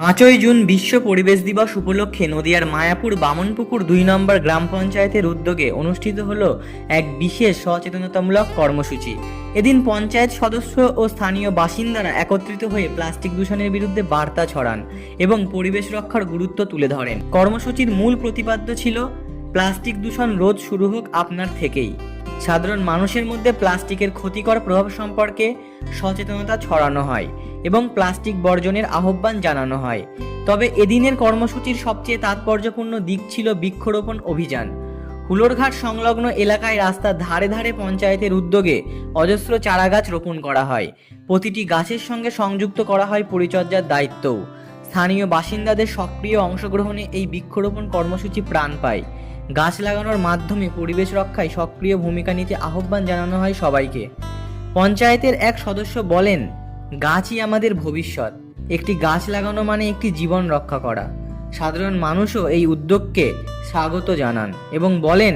5ই June বিশ্ব পরিবেশ দিবস উপলক্ষে নদিয়ার মায়াপুর বামনপুকুর 2 নম্বর গ্রাম পঞ্চায়েতের উদ্যোগে অনুষ্ঠিত হলো এক বিশেষ সচেতনতামূলক কর্মসূচি। এদিন পঞ্চায়েত সদস্য ও স্থানীয় বাসিন্দারা একত্রিত হয়ে প্লাস্টিক দূষণের বিরুদ্ধে বার্তা ছড়ান এবং পরিবেশ রক্ষার গুরুত্ব তুলে ধরেন। কর্মসূচির মূল প্রতিপাদ্য ছিল প্লাস্টিক দূষণ রোধ শুরু হোক আপনার থেকেই। সাধারণ মানুষের মধ্যে প্লাস্টিকের ক্ষতিকর প্রভাব সম্পর্কে সচেতনতা ছড়ানো হয় এবং প্লাস্টিক বর্জনের আহ্বান জানানো হয়। তবে এদিনের কর্মসূচির সবচেয়ে তাৎপর্যপূর্ণ দিক ছিল বৃক্ষরোপণ অভিযান। হুলোরঘাট সংলগ্ন এলাকায় রাস্তার ধারে ধারে পঞ্চায়েতের উদ্যোগে অজস্র চারাগাছ রোপণ করা হয়। প্রতিটি গাছের সঙ্গে সংযুক্ত করা হয় পরিচর্যার দায়িত্বও। স্থানীয় বাসিন্দাদের সক্রিয় অংশগ্রহণে এই বৃক্ষরোপণ কর্মসূচি প্রাণ পায়। গাছ লাগানোর মাধ্যমে পরিবেশ রক্ষায় সক্রিয় ভূমিকা নিতে আহ্বান জানানো হয় সবাইকে। পঞ্চায়েতের এক সদস্য বলেন, গাছই আমাদের ভবিষ্যৎ। একটি গাছ লাগানো মানে একটি জীবন রক্ষা করা। সাধারণ মানুষও এই উদ্যোগকে স্বাগত জানান এবং বলেন,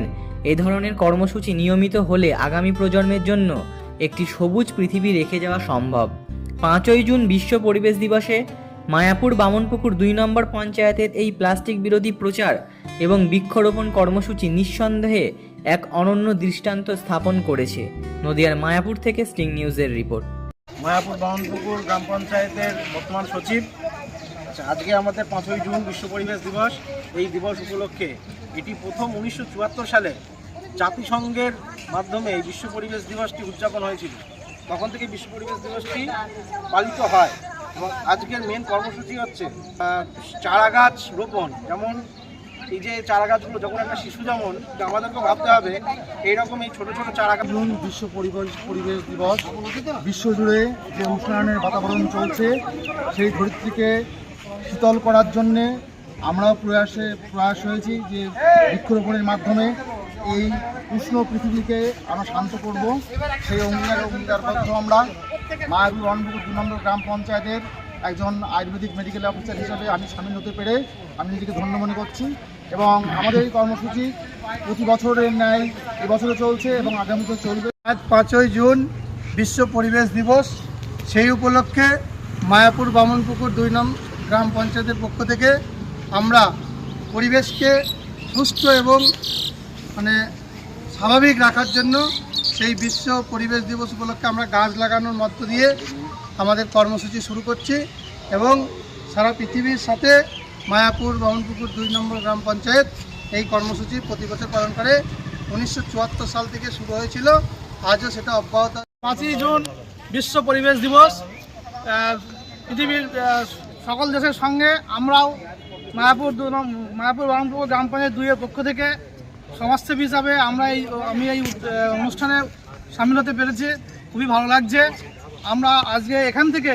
এ ধরনের কর্মসূচি নিয়মিত হলে আগামী প্রজন্মের জন্য একটি সবুজ পৃথিবী রেখে যাওয়া সম্ভব। 5ই জুন বিশ্ব পরিবেশ দিবসে মায়াপুর বামনপুকুর 2 নম্বর পঞ্চায়েতের এই প্লাস্টিক বিরোধী প্রচার এবং বৃক্ষরোপণ কর্মসূচি নিঃসন্দেহে এক অনন্য দৃষ্টান্ত স্থাপন করেছে। নদিয়ার মায়াপুর থেকে স্টিং নিউজের রিপোর্ট। মায়াপুর বামনপুকুর গ্রাম পঞ্চায়েতের বর্তমান সচিব। আজকে আমাদের 5ই জুন বিশ্ব পরিবেশ দিবস। এই দিবস উপলক্ষে এটি প্রথম 1974 সালে জাতিসংঘের মাধ্যমে এই বিশ্ব পরিবেশ দিবসটি উদযাপন হয়েছিল। তখন থেকে বিশ্ব পরিবেশ দিবসটি পালিত হয় এবং আজকের মেন কর্মসূচি হচ্ছে চারা গাছ রোপণ। যেমন এই যে চারা গাছগুলো যখন একটা শিশু যেমন, আমাদেরকে ভাবতে হবে এইরকম এই ছোটো ছোটো চারা গাছ। জুন বিশ্ব পরিবেশ দিবস বিশ্বজুড়ে যে উষ্ণায়নের বাতাবরণ চলছে সেই ধরিত্রীকে শীতল করার জন্যে আমরাও প্রয়াস হয়েছি যে বৃক্ষরোপণের মাধ্যমে এই উষ্ণ পৃথিবীকে আমরা শান্ত করব। সেই অঙ্গীকারবদ্ধ আমরা মায়াপুর বামনপুকুর 2 নম্বর গ্রাম পঞ্চায়েতের একজন আয়ুর্বেদিক মেডিকেল অফিসার হিসাবে আমি সামিল হতে পেরে আমি নিজেকে ধন্য মনে করছি। এবং আমাদের এই কর্মসূচি প্রতি বছরের ন্যায় এবছরও চলছে এবং আগামীতে চলবে। আজ 5ই জুন বিশ্ব পরিবেশ দিবস। সেই উপলক্ষে মায়াপুর বামনপুকুর 2 নম্বর গ্রাম পঞ্চায়েতের পক্ষ থেকে আমরা পরিবেশকে সুস্থ এবং স্বাভাবিক রাখার জন্য সেই বিশ্ব পরিবেশ দিবস উপলক্ষে আমরা গাছ লাগানোর মধ্য দিয়ে আমাদের কর্মসূচি শুরু করছি এবং সারা পৃথিবীর সাথে মায়াপুর বামনপুকুর 2 নম্বর গ্রাম পঞ্চায়েত এই কর্মসূচি প্রতি বছর পালন করে। 1974 সাল থেকে শুরু হয়েছিল, আজও সেটা অব্যাহত। 5ই জুন বিশ্ব পরিবেশ দিবস। পৃথিবীর সকল দেশের সঙ্গে আমরাও মায়াপুর বামনপুকুর গ্রাম পঞ্চায়েত 2 এর পক্ষ থেকে সমাজসেবী হিসাবে আমি এই অনুষ্ঠানে সামিল হতে পেরেছি। খুবই ভালো লাগছে। আমরা আজকে এখান থেকে